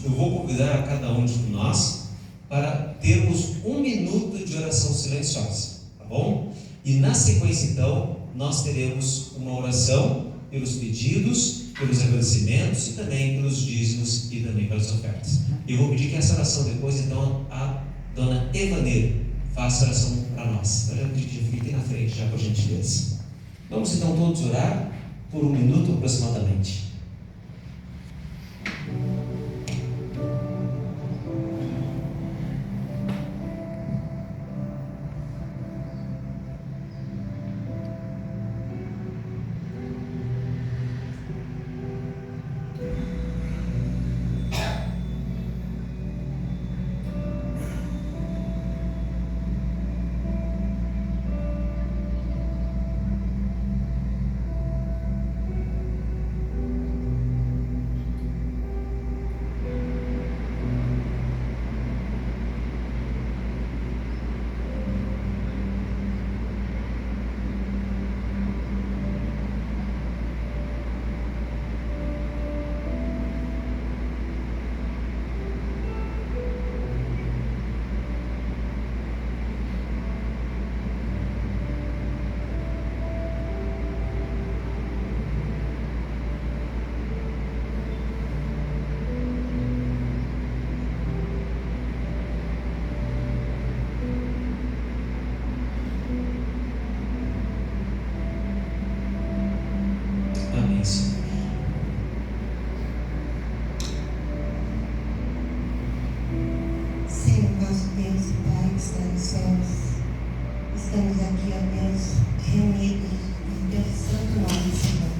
eu vou convidar a cada um de nós para termos 1 minuto de oração silenciosa, tá bom? E na sequência, então, nós teremos uma oração pelos pedidos, pelos agradecimentos e também pelos dízimos e também pelas ofertas. Eu vou pedir que essa oração depois, então, a dona Evaneira faça a oração para nós. Eu já pedi que fique na frente, já por gentileza. Vamos então todos orar por 1 minuto aproximadamente. Senhor, nosso Deus e Pai que está nos céus, estamos aqui, ó Deus, reunidos em Teu santo nome, Senhor.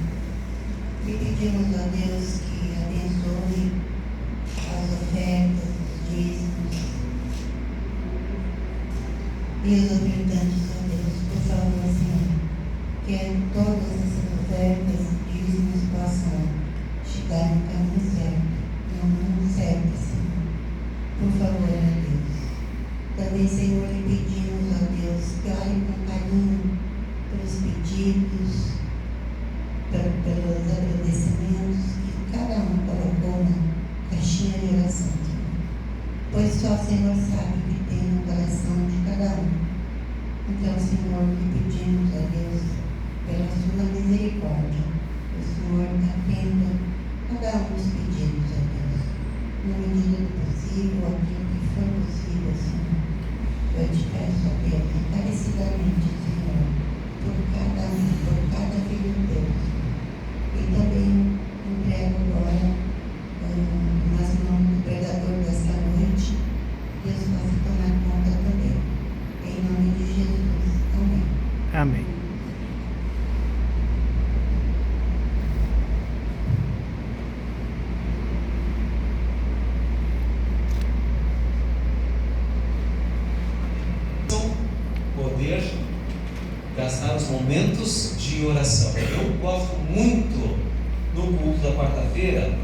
E pedimos, ó Deus, que abençoe as ofertas, os dízimos e os ofertantes, ó Deus, por favor, Senhor, que todas essas ofertas e dízimos possam chegar no caminho certo, no mundo certo, Senhor. Por favor, ó Deus. Também, Senhor, lhe pedimos, ó Deus, que olhe com carinho pelos pedidos, pelos agradecimentos que cada um colocou na caixinha de oração, Senhor. Pois só o Senhor sabe o que tem no coração de cada um. Então, Senhor, lhe pedimos, ó Deus, pela sua misericórdia, o Senhor atenda cada um dos pedidos, ó Deus, na medida do possível, aquilo que for possível, Senhor. Eu te peço, ó Deus, encarecidamente, Senhor, por cada filho teu, e também entrego agora nas mãos do pregador desta noite. Deus possa tomar conta também, em nome de Jesus. Amém. Amém. Poder gastar os momentos de oração. Eu gosto muito no culto da quarta-feira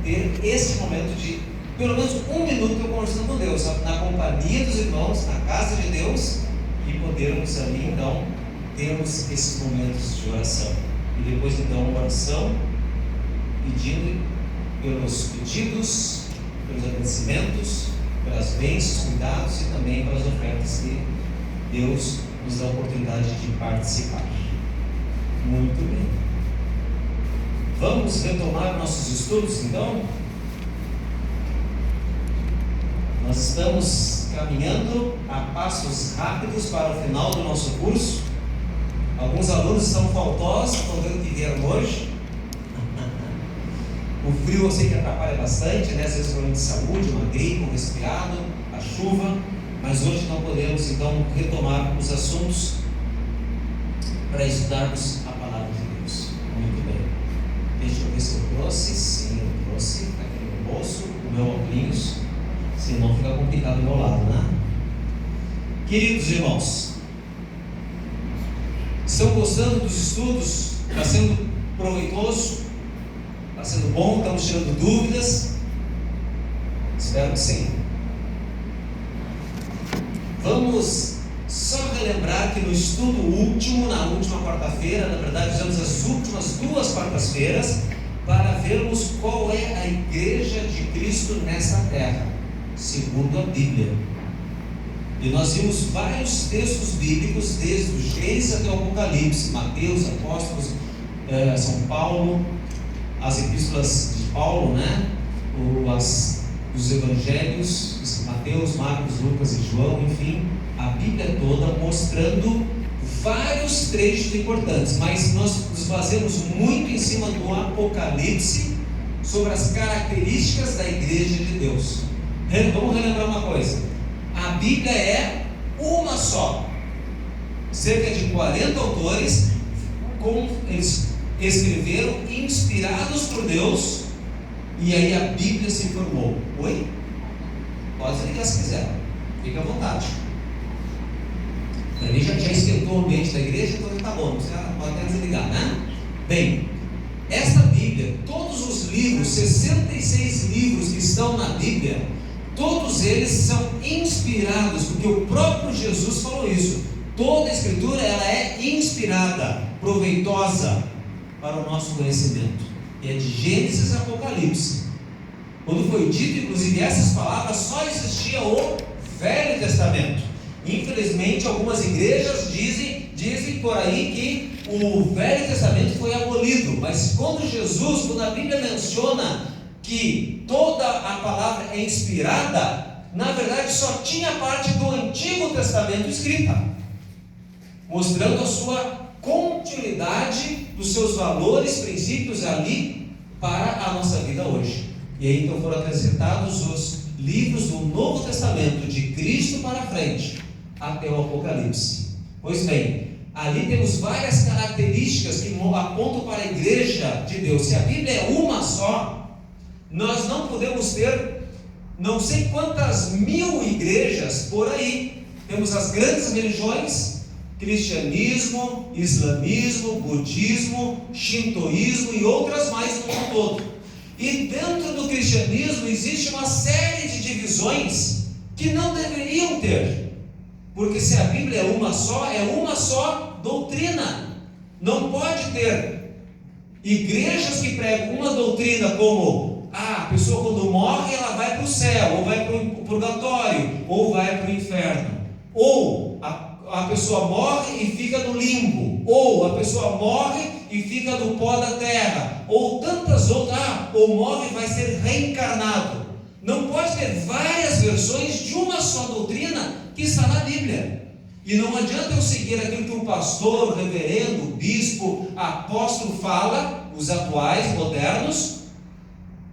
ter esse momento de pelo menos 1 minuto eu conversando com Deus, na companhia dos irmãos, na casa de Deus, e podermos ali então termos esses momentos de oração. E depois então uma oração pedindo pelos pedidos, pelos agradecimentos, pelas bênçãos, cuidados e também pelas ofertas que Deus nos dá a oportunidade de participar. Muito bem. Vamos retomar nossos estudos, então? Nós estamos caminhando a passos rápidos para o final do nosso curso. Alguns alunos estão faltosos, estão vendo que vieram hoje. O frio eu sei que atrapalha bastante, né? Às vezes problema de saúde, uma gripe, um resfriado, a chuva. Mas hoje não podemos então retomar os assuntos para estudarmos a palavra de Deus. Muito bem. Deixa eu ver se eu trouxe. Sim, eu trouxe. Está aqui no meu bolso, o meu óculos. Senão fica complicado do meu lado, né? Queridos irmãos, estão gostando dos estudos? Está sendo proveitoso? Está sendo bom? Estamos tirando dúvidas? Espero que sim. Vamos só relembrar que no estudo último, na última quarta-feira, na verdade usamos as últimas 2 quartas-feiras para vermos qual é a igreja de Cristo nessa terra, segundo a Bíblia. E nós vimos vários textos bíblicos, desde o Gênesis até o Apocalipse, Mateus, Apóstolos, São Paulo, as epístolas de Paulo, né? Os evangelhos, Mateus, Marcos, Lucas e João, enfim, a Bíblia toda mostrando vários trechos importantes, mas nós nos baseamos muito em cima do Apocalipse sobre as características da igreja de Deus. Vamos relembrar uma coisa: a Bíblia é uma só, cerca de 40 autores, eles escreveram inspirados por Deus, e aí a Bíblia se formou. Oi? Pode ligar se quiser, fica à vontade. Para mim já esquentou o ambiente da igreja, então está bom, você pode até desligar, né? Bem, esta Bíblia, todos os livros, 66 livros que estão na Bíblia, todos eles são inspirados, porque o próprio Jesus falou isso. Toda a Escritura ela é inspirada, proveitosa para o nosso conhecimento. E é de Gênesis a Apocalipse. Quando foi dito, inclusive, essas palavras, só existia o Velho Testamento. Infelizmente, algumas igrejas dizem por aí que o Velho Testamento foi abolido. Mas quando a Bíblia menciona que toda a palavra é inspirada, na verdade só tinha parte do Antigo Testamento escrita, mostrando a sua continuidade dos seus valores, princípios ali para a nossa vida hoje. E aí então foram acrescentados os livros do Novo Testamento, de Cristo para frente, até o Apocalipse. Pois bem, ali temos várias características que apontam para a igreja de Deus. Se a Bíblia é uma só, nós não podemos ter não sei quantas mil igrejas por aí. Temos as grandes religiões: cristianismo, islamismo, budismo, shintoísmo e outras mais no mundo todo. E dentro do cristianismo existe uma série de divisões que não deveriam ter, porque se a Bíblia é uma só doutrina. Não pode ter igrejas que pregam uma doutrina como a pessoa quando morre ela vai para o céu, ou vai para o purgatório, ou vai para o inferno, ou a pessoa morre e fica no limbo, ou a pessoa morre e fica no pó da terra, ou tantas outras, ou morre e vai ser reencarnado. Não pode ter várias versões de uma só doutrina que está na Bíblia. E não adianta eu seguir aquilo que o pastor, o reverendo, o bispo, apóstolo fala, os atuais, modernos.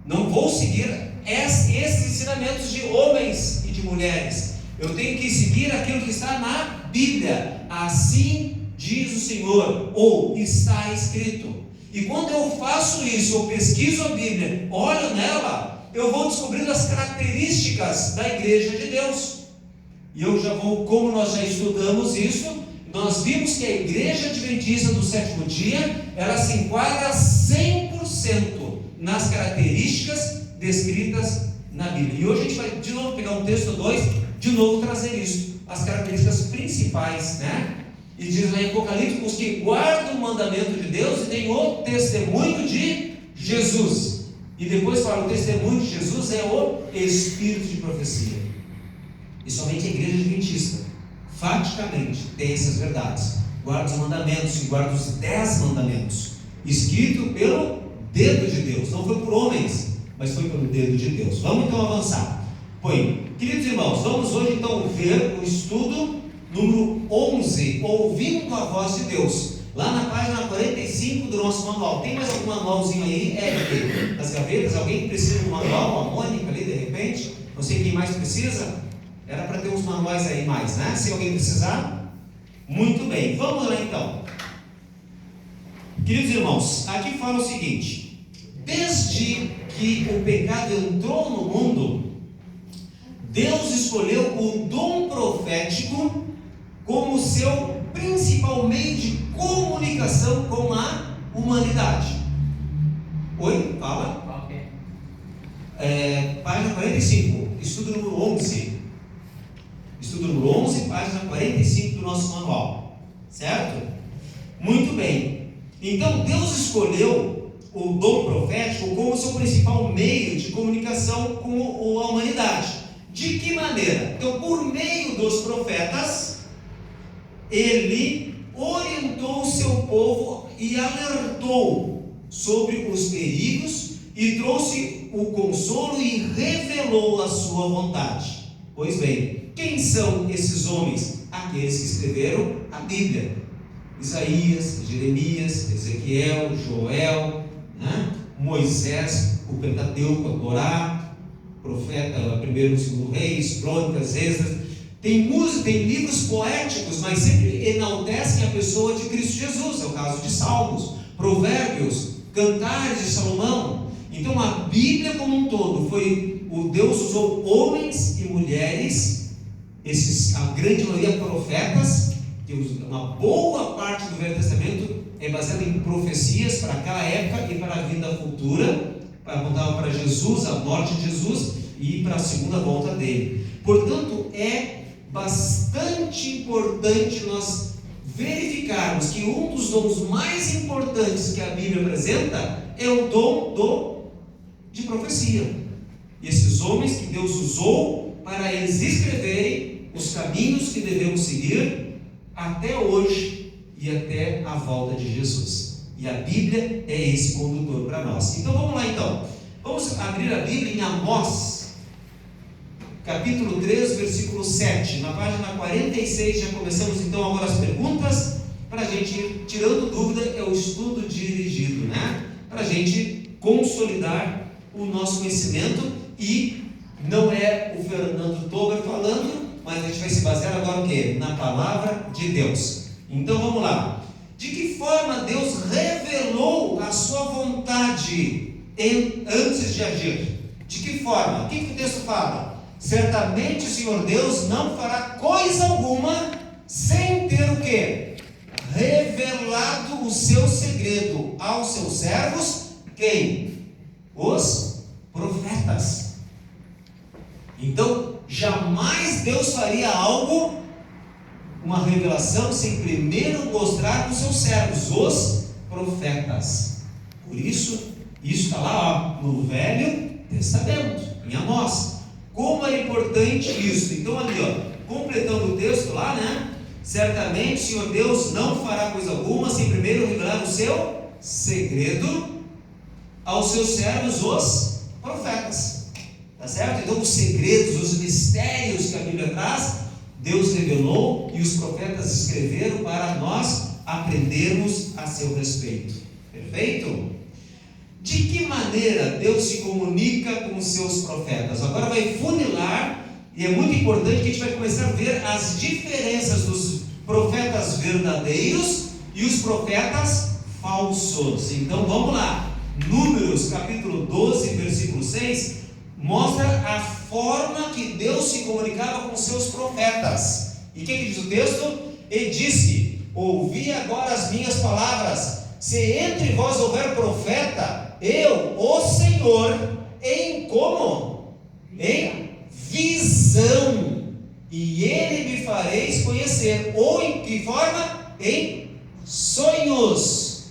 Não vou seguir esses ensinamentos de homens e de mulheres. Eu tenho que seguir aquilo que está na Bíblia. Assim diz o Senhor, ou está escrito. E quando eu faço isso, eu pesquiso a Bíblia, olho nela, eu vou descobrindo as características da igreja de Deus. E eu já vou, como nós já estudamos isso, nós vimos que a igreja adventista do sétimo dia, ela se enquadra 100% nas características descritas na Bíblia. E hoje a gente vai de novo pegar um texto 2, de novo trazer isso, as características principais, né? E diz lá em Apocalipse: os que guardam o mandamento de Deus e têm o testemunho de Jesus. E depois fala: o testemunho de Jesus é o espírito de profecia. E somente a igreja adventista, faticamente, tem essas verdades. Guarda os mandamentos, e guarda os 10 mandamentos, escrito pelo dedo de Deus. Não foi por homens, mas foi pelo dedo de Deus. Vamos então avançar. Queridos irmãos, vamos hoje então ver o estudo número 11, ouvindo a voz de Deus, lá na página 45 do nosso manual. Tem mais algum manualzinho aí, Eric, das gavetas? Alguém que precisa de um manual? A Mônica ali, de repente? Não sei quem mais precisa. Era para ter uns manuais aí mais, né? Se alguém precisar. Muito bem, vamos lá então. Queridos irmãos, aqui fala o seguinte: desde que o pecado entrou no mundo, Deus escolheu o dom profético como seu principal meio de comunicação com a humanidade. Oi? Fala. Okay. Página 45, estudo número 11. Estudo número 11, página 45 do nosso manual. Certo? Muito bem. Então Deus escolheu o dom profético como seu principal meio de comunicação com a humanidade. De que maneira? Então, por meio dos profetas, ele orientou o seu povo e alertou sobre os perigos e trouxe o consolo e revelou a sua vontade. Pois bem, quem são esses homens? Aqueles que escreveram a Bíblia: Isaías, Jeremias, Ezequiel, Joel, Moisés, o Pentateuco, a Torá, profeta, 1º e 2º Reis, Crônicas, Esdras. Tem livros poéticos, mas sempre enaltecem a pessoa de Cristo Jesus. É o caso de Salmos, Provérbios, Cantares de Salomão. Então a Bíblia como um todo o Deus usou homens e mulheres, a grande maioria profetas. Uma boa parte do Velho Testamento é baseada em profecias para aquela época e para a vida futura, apontava para Jesus, a morte de Jesus e para a segunda volta dele. Portanto, é bastante importante nós verificarmos que um dos dons mais importantes que a Bíblia apresenta é o dom de profecia. E esses homens que Deus usou para eles escreverem os caminhos que devemos seguir até hoje e até a volta de Jesus. E a Bíblia é esse condutor para nós. Então vamos lá então. Vamos abrir a Bíblia em Amós, capítulo 3, versículo 7. Na página 46 já começamos então agora as perguntas, para a gente ir tirando dúvida. É o estudo dirigido, para a gente consolidar o nosso conhecimento. E não é o Fernando Tober falando, mas a gente vai se basear agora o quê? Na palavra de Deus. Então vamos lá. De que forma Deus revelou a sua vontade antes de agir? De que forma? O que o texto fala? Certamente o Senhor Deus não fará coisa alguma sem ter o quê? Revelado o seu segredo aos seus servos. Quem? Os profetas. Então, jamais Deus faria algo, uma revelação, sem primeiro mostrar para os seus servos, os profetas. Por isso está lá no Velho Testamento, em Amós. Como é importante isso. Então ali, completando o texto lá, certamente o Senhor Deus não fará coisa alguma sem primeiro revelar o seu segredo aos seus servos, os profetas. Tá certo? Então os segredos, os mistérios que a Bíblia traz, Deus revelou e os profetas escreveram para nós aprendermos a seu respeito. Perfeito? De que maneira Deus se comunica com os seus profetas? Agora vai funilar, e é muito importante que a gente vai começar a ver as diferenças dos profetas verdadeiros e os profetas falsos. Então vamos lá. Números capítulo 12, versículo 6 mostra a forma que Deus se comunicava com seus profetas. E o que diz o texto? Ele disse: ouvi agora as minhas palavras. Se entre vós houver profeta, eu, o Senhor, em como? Em visão, e ele me fareis conhecer. Ou em que forma? Em sonhos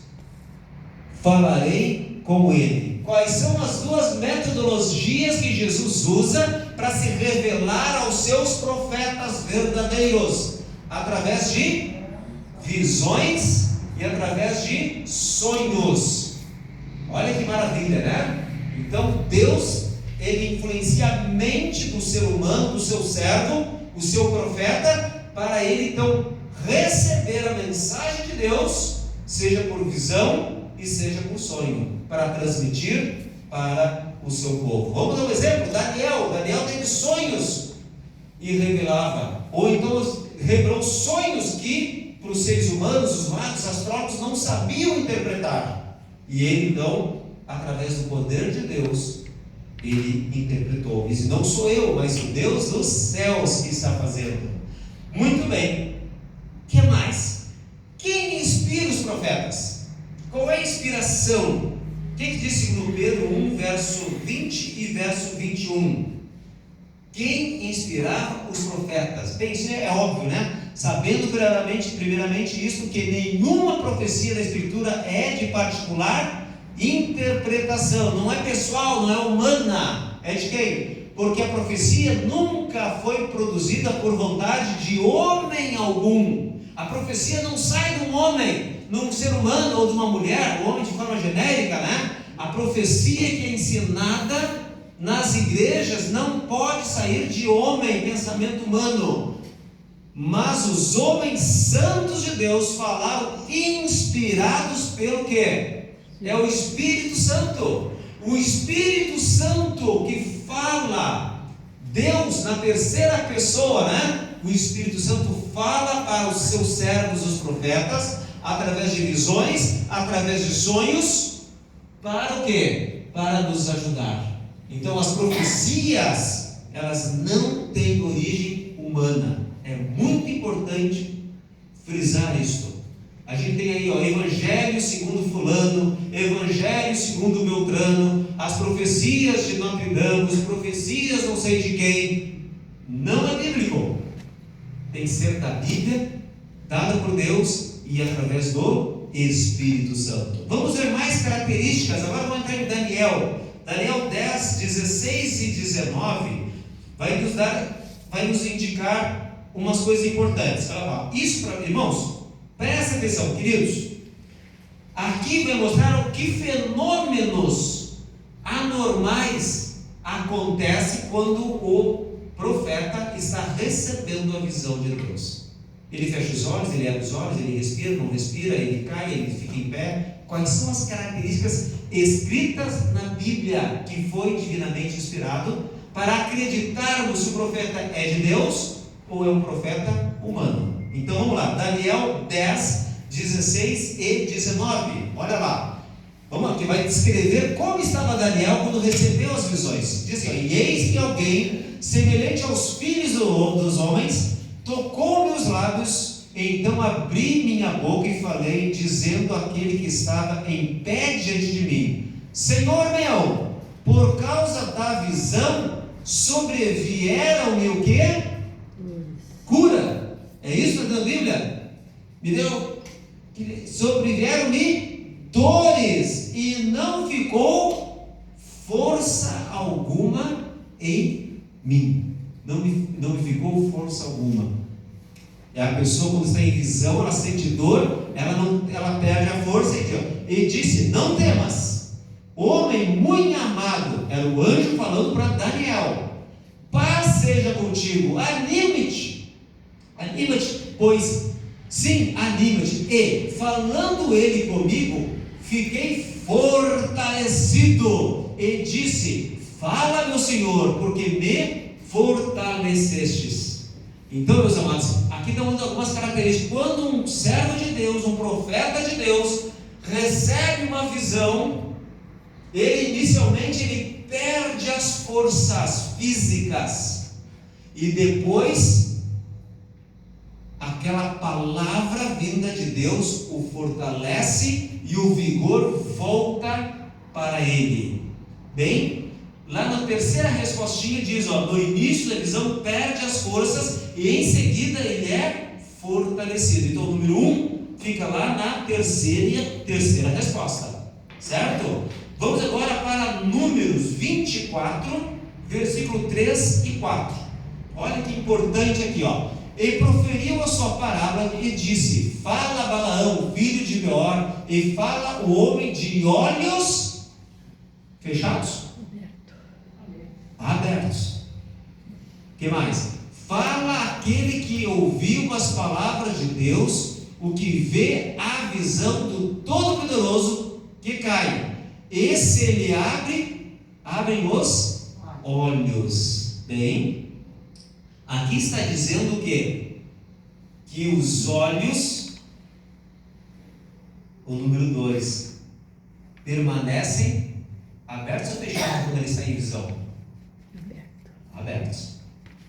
falarei com ele. Quais são as duas metodologias que Jesus usa para se revelar aos seus profetas verdadeiros? Através de visões e através de sonhos. Olha que maravilha, né? Então Deus, ele influencia a mente do ser humano, do seu servo, o seu profeta, para ele então receber a mensagem de Deus, seja por visão e seja por sonho, para transmitir para o seu povo. Vamos dar um exemplo. Daniel teve sonhos e revelava, ou então revelou sonhos que para os seres humanos, os magos, os astrólogos não sabiam interpretar, e ele então, através do poder de Deus, ele interpretou. Isso não sou eu, mas o Deus dos céus que está fazendo. Muito bem. O que mais? Quem inspira os profetas? Qual é a inspiração? O que diz no Pedro 1, verso 20 e verso 21? Quem inspirava os profetas? Bem, isso é óbvio, né? Sabendo primeiramente isso, que nenhuma profecia da Escritura é de particular interpretação. Não é pessoal, não é humana. É de quem? Porque a profecia nunca foi produzida por vontade de homem algum. A profecia não sai de um homem, num ser humano ou de uma mulher, o homem de forma genérica, né? A profecia que é ensinada nas igrejas não pode sair de homem, pensamento humano. Mas os homens santos de Deus falaram inspirados pelo quê? É o Espírito Santo. O Espírito Santo que fala, Deus na terceira pessoa, né? O Espírito Santo fala para os seus servos, os profetas, através de visões, através de sonhos, para o quê? Para nos ajudar. Então as profecias, elas não têm origem humana. É muito importante frisar isto. A gente tem aí, Evangelho segundo fulano, Evangelho segundo Beltrano, as profecias de Notre Dame, as profecias não sei de quem. Não é bíblico. Tem que ser da Bíblia, dada por Deus e através do Espírito Santo. Vamos ver mais características. Agora vamos entrar em Daniel. Daniel 10, 16 e 19 vai nos indicar umas coisas importantes. Isso, irmãos, prestem atenção, queridos. Aqui vai mostrar que fenômenos anormais acontecem quando o profeta está recebendo a visão de Deus. Ele fecha os olhos, ele abre os olhos, ele respira, não respira, ele cai, ele fica em pé. Quais são as características escritas na Bíblia que foi divinamente inspirado para acreditarmos se o profeta é de Deus ou é um profeta humano? Então vamos lá, Daniel 10, 16 e 19. Olha lá, vamos lá, que vai descrever como estava Daniel quando recebeu as visões. Diz assim: e eis que alguém semelhante aos filhos dos homens tocou meus lábios, então abri minha boca e falei, dizendo àquele que estava em pé diante de mim: Senhor meu, por causa da visão sobrevieram-me o quê? Cura. É isso que está na Bíblia? Me deu. Sobrevieram-me dores e não ficou força alguma em mim. Não me ficou força alguma. É a pessoa, quando está em visão, ela sente dor, ela perde a força e disse: não temas, homem muito amado. Era o anjo falando para Daniel: paz seja contigo, anime-te, pois sim, anima-te. E falando ele comigo, fiquei fortalecido e disse: fala, meu Senhor, porque me fortalecestes. Então, meus amados, aqui estão algumas características. Quando um servo de Deus, um profeta de Deus, recebe uma visão, ele inicialmente perde as forças físicas, e depois aquela palavra vinda de Deus o fortalece e o vigor volta para ele. Bem, lá na terceira respostinha diz, no início da visão perde as forças e em seguida ele é fortalecido. Então o número 1 fica lá na terceira resposta, certo? Vamos agora para Números 24, versículo 3 e 4. Olha que importante aqui, E proferiu a sua parábola e disse: fala Balaão, filho de Beor, e fala o homem de olhos fechados? Abertos. Que mais? Fala aquele que ouviu as palavras de Deus, o que vê a visão do Todo-Poderoso que cai. Esse ele abrem os olhos. Bem, aqui está dizendo o quê? Que os olhos, o número 2, permanecem abertos ou fechados quando ele está em visão? Abertos.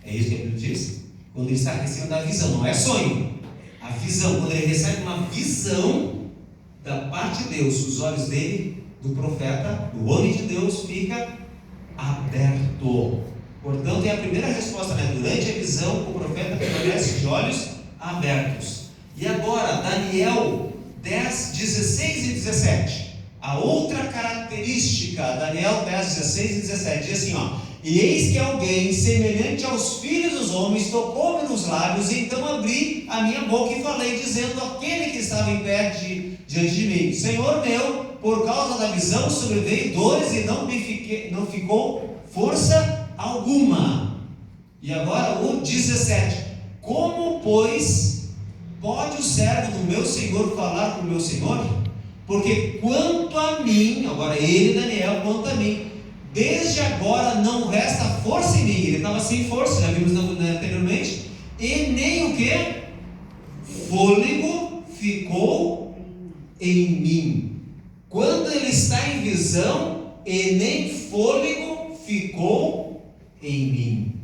É isso que a Bíblia diz. Quando ele está recebendo a visão, não é sonho. A visão, quando ele recebe uma visão da parte de Deus, os olhos dele, do profeta, do homem de Deus, fica aberto. Portanto, é a primeira resposta, Durante a visão, o profeta permanece de olhos abertos. E agora, Daniel 10, 16 e 17. A outra característica, Daniel 10, 16 e 17, diz assim, ó: e eis que alguém semelhante aos filhos dos homens tocou-me nos lábios, e então abri a minha boca e falei, dizendo àquele que estava em pé diante de mim: Senhor meu, por causa da visão sobreveio dores e não ficou força alguma. E agora o 17: como, pois, pode o servo do meu Senhor falar com o meu Senhor? Porque quanto a mim, agora ele, Daniel, quanto a mim, desde agora não resta força em mim. Ele estava sem força, já vimos anteriormente. E nem o que? Fôlego ficou em mim. Quando ele está em visão, e nem fôlego ficou em mim.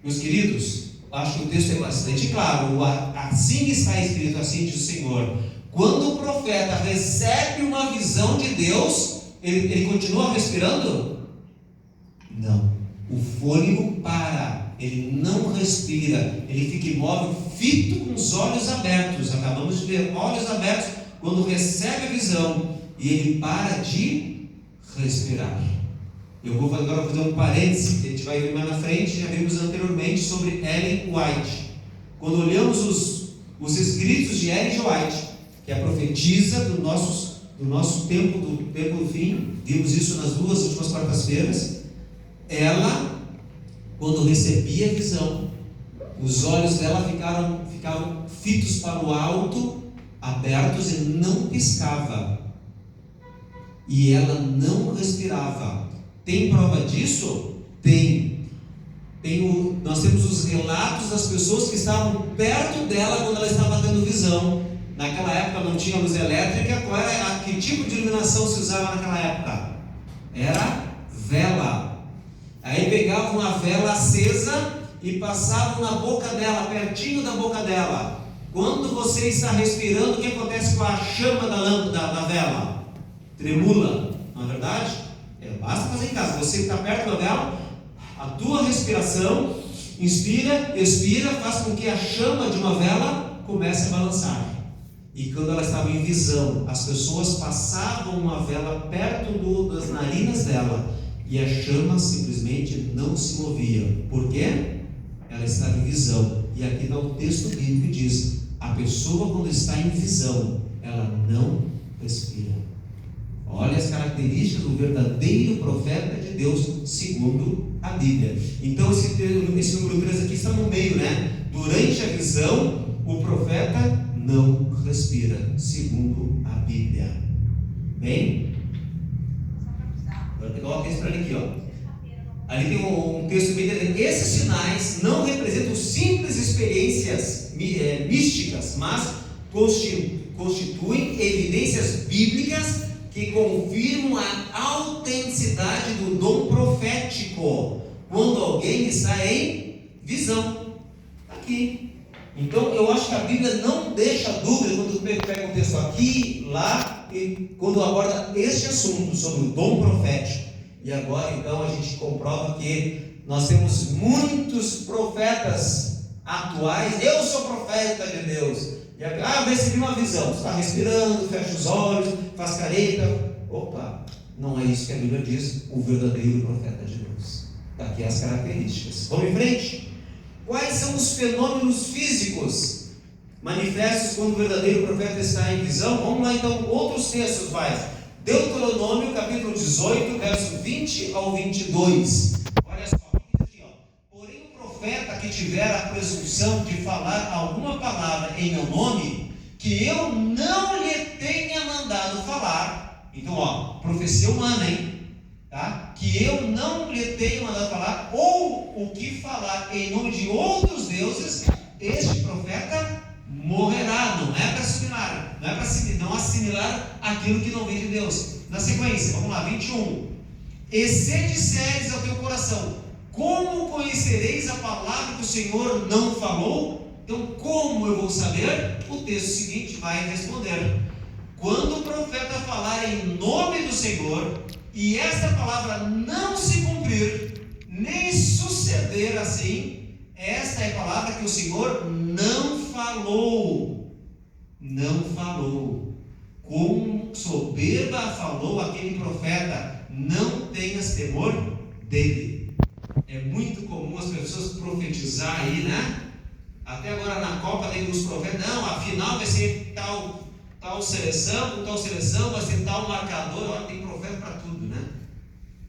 Meus queridos, acho que o texto é bastante claro. Assim está escrito, assim diz o Senhor. Quando o profeta recebe uma visão de Deus, ele continua respirando? Não. O fôlego para, ele não respira, ele fica imóvel, fito, com os olhos abertos. Acabamos de ver, olhos abertos, quando recebe a visão, e ele para de respirar. Eu vou agora fazer um parêntese, que a gente vai ver mais na frente. Já vimos anteriormente sobre Ellen White. Quando olhamos os escritos de Ellen White, que é a profetisa do nosso tempo do fim, vimos isso nas 2 últimas quartas-feiras. Ela, quando recebia a visão, os olhos dela ficavam fitos para o alto, abertos, e não piscava, e ela não respirava. Tem prova disso? Tem. Nós temos os relatos das pessoas que estavam perto dela quando ela estava tendo visão. Naquela época não tinha luz elétrica. Que tipo de iluminação se usava naquela época? Era vela. Aí pegavam uma vela acesa e passavam na boca dela, pertinho da boca dela. Quando você está respirando, o que acontece com a chama da lâmpada, da vela? Tremula, não é verdade? Basta fazer em casa. Você está perto da vela, a tua respiração, inspira, expira, faz com que a chama de uma vela comece a balançar. E quando ela estava em visão, as pessoas passavam uma vela perto das narinas dela, e a chama simplesmente não se movia. Por quê? Ela estava em visão. E aqui está o texto bíblico que diz: a pessoa, quando está em visão, ela não respira. Olha as características do verdadeiro profeta de Deus, segundo a Bíblia. Então esse número 3 aqui está no meio, né? Durante a visão, o profeta não respira, segundo a Bíblia. Bem? Vou pegar o texto para ele aqui, ó. Ali tem um texto bem dizendo: esses sinais não representam simples experiências místicas, mas constituem evidências bíblicas que confirmam a autenticidade do dom profético quando alguém está em visão. Aqui. Então eu acho que a Bíblia não deixa dúvida quando pega o texto aqui, lá, e quando aborda este assunto sobre o dom profético. E agora então a gente comprova que nós temos muitos profetas atuais. Eu sou profeta de Deus. Eu recebi uma visão. Você está respirando, fecha os olhos, faz careta. Opa, não é isso que a Bíblia diz. O verdadeiro profeta de Deus. Daqui as características. Vamos em frente? Quais são os fenômenos físicos manifestos quando o verdadeiro profeta está em visão? Vamos lá então, outros textos mais. Deuteronômio capítulo 18, verso 20 ao 22. Olha só, aqui, ó. Porém o profeta que tiver a presunção de falar alguma palavra em meu nome, que eu não lhe tenha mandado falar. Então, ó, profecia humana, hein? Tá? Que eu não lhe tenha mandado falar, ou o que falar em nome de outros deuses, este profeta morrerá. Não é para assimilar, não é para não assimilar aquilo que não vem de Deus. Na sequência, vamos lá, 21. E se disseres ao teu coração: como conhecereis a palavra que o Senhor não falou? Então, como eu vou saber? O texto seguinte vai responder: quando o profeta falar em nome do Senhor, e esta palavra não se cumprir, nem suceder assim, esta é a palavra que o Senhor não falou. Não falou. Como com soberba falou aquele profeta: não tenhas temor dele. É muito comum as pessoas profetizar aí, né? Até agora na Copa tem os profetas: não, afinal vai ser tal seleção, com tal seleção, vai ser tal marcador. Olha, tem profeta para tudo, né?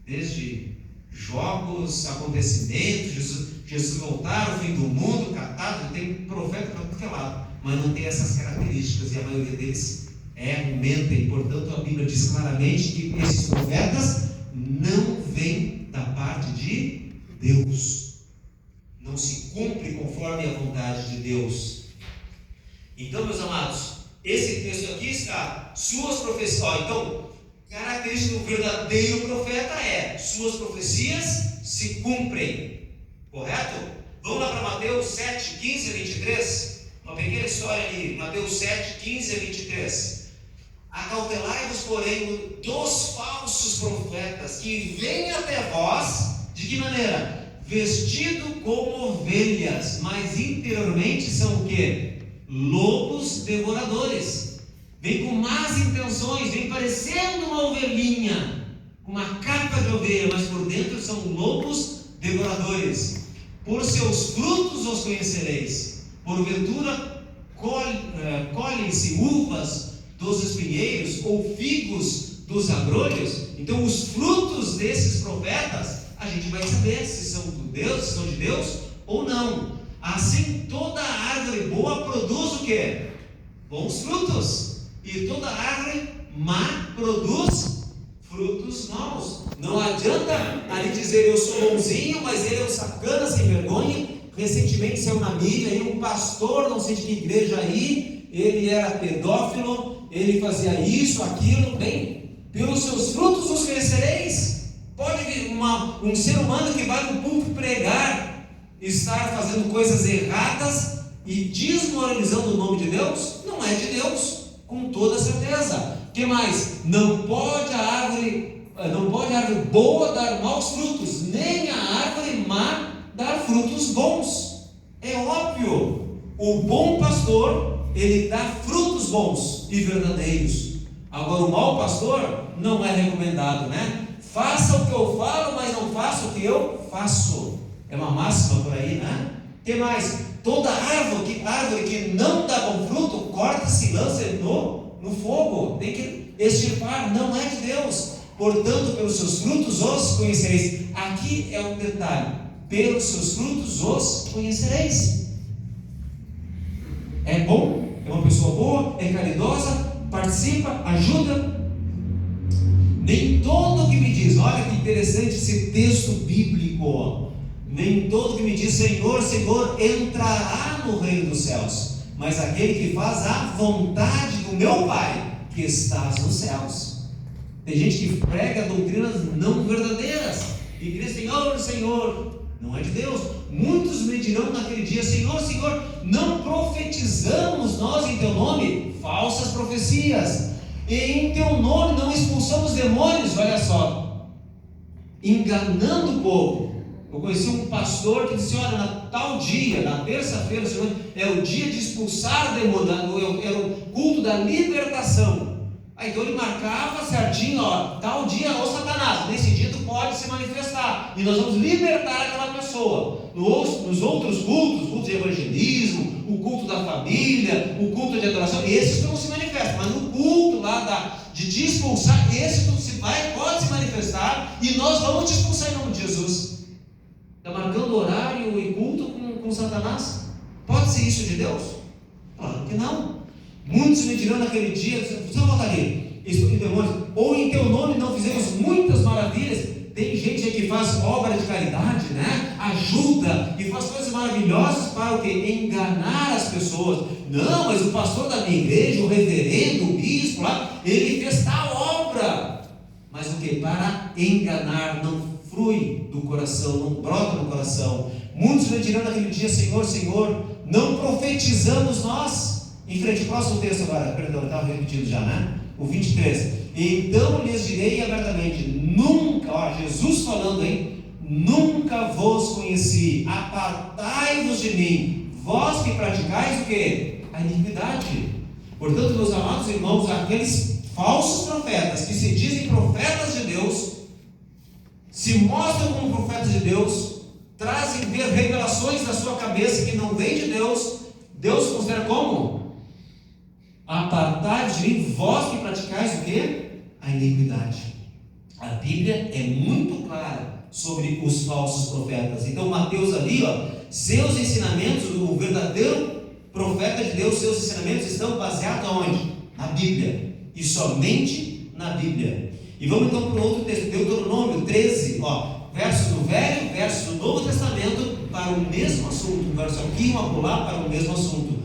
Desde jogos, acontecimentos, Jesus voltar, o fim do mundo, catado, tem profeta para tudo que é lado, mas não tem essas características, e a maioria deles mentem. Portanto, a Bíblia diz claramente que esses profetas não vêm da parte de Deus, não se cumpre conforme a vontade de Deus. Então, meus amados, esse texto aqui está: suas profecias. Então, característica do verdadeiro profeta é: suas profecias se cumprem. Correto? Vamos lá para Mateus 7, 15 a 23. Uma pequena história ali. Mateus 7, 15 a 23. Acautelai-vos, porém, dos falsos profetas que vêm até vós. De que maneira? Vestido como ovelhas, mas interiormente são o quê? Lobos devoradores. Vem com más intenções, vem parecendo uma ovelhinha, com uma capa de ovelha, mas por dentro são lobos devoradores. Por seus frutos os conhecereis. Porventura colhem-se uvas dos espinheiros ou figos dos abrolhos? Então os frutos desses profetas a gente vai saber se são de Deus, se são de Deus ou não. Assim toda árvore boa produz o quê? Bons frutos. E toda árvore má produz frutos maus. Não adianta ali dizer: eu sou bonzinho, mas ele é um sacana sem vergonha. Recentemente saiu na mídia aí um pastor, não sei de que igreja aí, ele era pedófilo, ele fazia isso, aquilo. Bem, pelos seus frutos os conhecereis. Pode vir um ser humano que vai no púlpito pregar, estar fazendo coisas erradas e desmoralizando o nome de Deus? Não é de Deus, com toda certeza. O que mais? Não pode a árvore boa dar maus frutos, nem a árvore má dar frutos bons. É óbvio. O bom pastor, ele dá frutos bons e verdadeiros. Agora, o mau pastor não é recomendado, né? Faça o que eu falo, mas não faça o que eu faço. É uma máxima por aí, né? O que mais? Toda árvore que não dá bom fruto, corta-se e lança no fogo. Tem que extirpar, não é de Deus. Portanto, pelos seus frutos os conhecereis. Aqui é um detalhe: pelos seus frutos os conhecereis. É bom? É uma pessoa boa? É caridosa? Participa? Ajuda? Nem todo que me diz, olha que interessante esse texto bíblico, nem todo que me diz Senhor, Senhor entrará no reino dos céus, mas aquele que faz a vontade do meu Pai que estás nos céus. Tem gente que prega doutrinas não verdadeiras e diz Senhor, Senhor, não é de Deus. Muitos me dirão naquele dia: Senhor, Senhor, não profetizamos nós em teu nome falsas profecias, e em teu nome não expulsamos demônios? Olha só, enganando o povo. Eu conheci um pastor que disse: olha, na tal dia, na terça-feira, é o dia de expulsar demônios, era o culto da libertação. Aí então ele marcava certinho, ó, tal dia, ô Satanás, nesse dia tu pode se manifestar, e nós vamos libertar aquela pessoa. Nos outros cultos, culto de evangelismo, o culto da família, o culto de adoração, esses não se manifestam, mas no culto lá de te expulsar, esse tu pode se manifestar, e nós vamos te expulsar em nome de Jesus. Está marcando horário e culto com Satanás? Pode ser isso de Deus? Claro que não. Muitos me dirão naquele dia: você volta ali, ou em teu nome não fizemos muitas maravilhas. Tem gente aí que faz obra de caridade, né? Ajuda e faz coisas maravilhosas para o quê? Enganar as pessoas. Não, mas o pastor da minha igreja, o reverendo, o bispo lá, ele fez tal obra. Mas o que? Para enganar, não flui do coração, não brota no coração. Muitos me dirão naquele dia: Senhor, Senhor, não profetizamos nós? Em frente ao próximo texto agora, perdão, estava repetido já, né? O 23. Então lhes direi abertamente: nunca, ó, Jesus falando, hein? Nunca vos conheci, apartai-vos de mim, vós que praticais o quê? A iniquidade. Portanto, meus amados irmãos, aqueles falsos profetas que se dizem profetas de Deus, se mostram como profetas de Deus, trazem revelações da sua cabeça que não vem de Deus, Deus considera como? Apartai de mim, vós que praticais o quê? A iniquidade. A Bíblia é muito clara sobre os falsos profetas. Então Mateus ali, seus ensinamentos, o verdadeiro profeta de Deus, seus ensinamentos estão baseados aonde? Na Bíblia, e somente na Bíblia. E vamos então para o outro texto, Deuteronômio 13, versos do Velho, versos do Novo Testamento, para o mesmo assunto, um verso aqui, um acolá, para o mesmo assunto.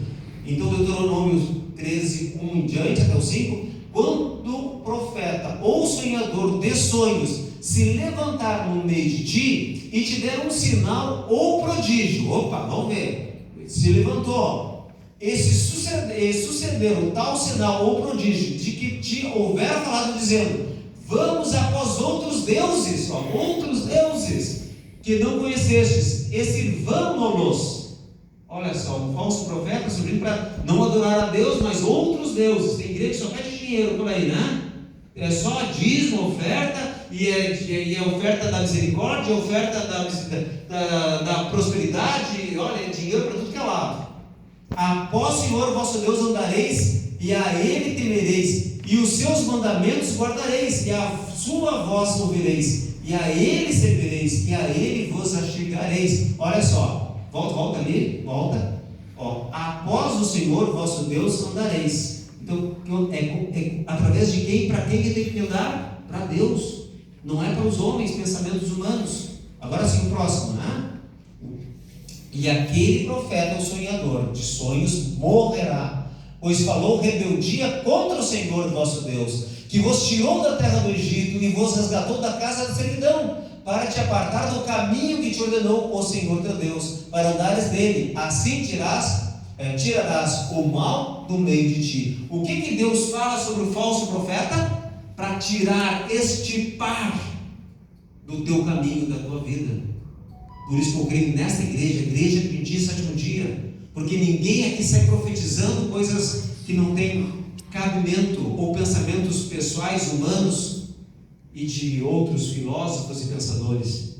Então Deuteronômio 13, 1 em diante, até o 5, quando o profeta ou sonhador de sonhos se levantar no meio de ti e te der um sinal ou prodígio, vamos ver, se levantou, e suceder o tal sinal ou prodígio de que te houver falado dizendo, vamos após outros deuses que não conhecestes, e sirvamo-los. Olha só, um falso profeta surgindo para não adorar a Deus, mas outros deuses. Tem igreja que só pede dinheiro por aí, né? É só dízimo, oferta, e é oferta da misericórdia, oferta da prosperidade, olha, é dinheiro para tudo que é lado. Após o Senhor vosso Deus andareis, e a Ele temereis, e os seus mandamentos guardareis, e a sua voz ouvireis, e a Ele servireis, e a Ele vos achegareis. Olha só, volta ali, volta. Após o Senhor vosso Deus andareis. Então, através de quem? Para quem que tem que andar? Para Deus. Não é para os homens, pensamentos humanos. Agora sim, o próximo, né? E aquele profeta, o sonhador de sonhos, morrerá, pois falou rebeldia contra o Senhor vosso Deus, que vos tirou da terra do Egito e vos resgatou da casa da servidão, para te apartar do caminho que te ordenou o Senhor teu Deus, para andares nele. Assim tirarás o mal do meio de ti. O que Deus fala sobre o falso profeta? Para tirar, extirpar do teu caminho, da tua vida. Por isso que eu creio nesta igreja Adventista Sétimo Dia, porque ninguém aqui sai profetizando coisas que não têm cabimento, ou pensamentos pessoais, humanos e de outros filósofos e pensadores.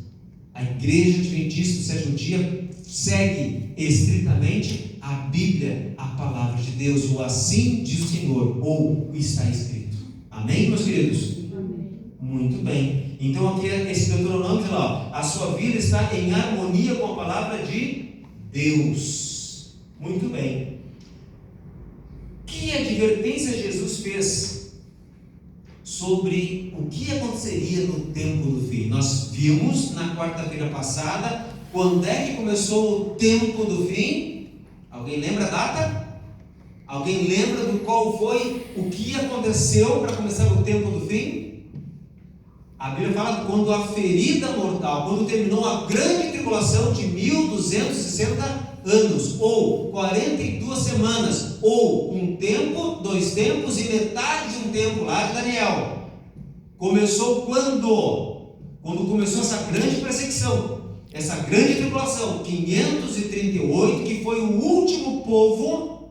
A igreja Adventista do Sétimo Dia segue estritamente a Bíblia, a palavra de Deus, o assim diz o Senhor, ou o está escrito. Amém, meus queridos? Amém. Muito bem. Então aqui esse Deuteronômio diz lá, a sua vida está em harmonia com a palavra de Deus. Muito bem. Que advertência Jesus fez sobre o que aconteceria no tempo do fim? Nós vimos na quarta-feira passada, quando é que começou o tempo do fim? Alguém lembra a data? Alguém lembra do qual foi o que aconteceu para começar o tempo do fim? A Bíblia fala quando a ferida mortal, quando terminou a grande tribulação de 1260 anos, ou 42 semanas, ou um tempo, 2 tempos e metade de um tempo lá de Daniel. Começou quando? Quando começou essa grande perseguição, essa grande tribulação, 538, que foi o último povo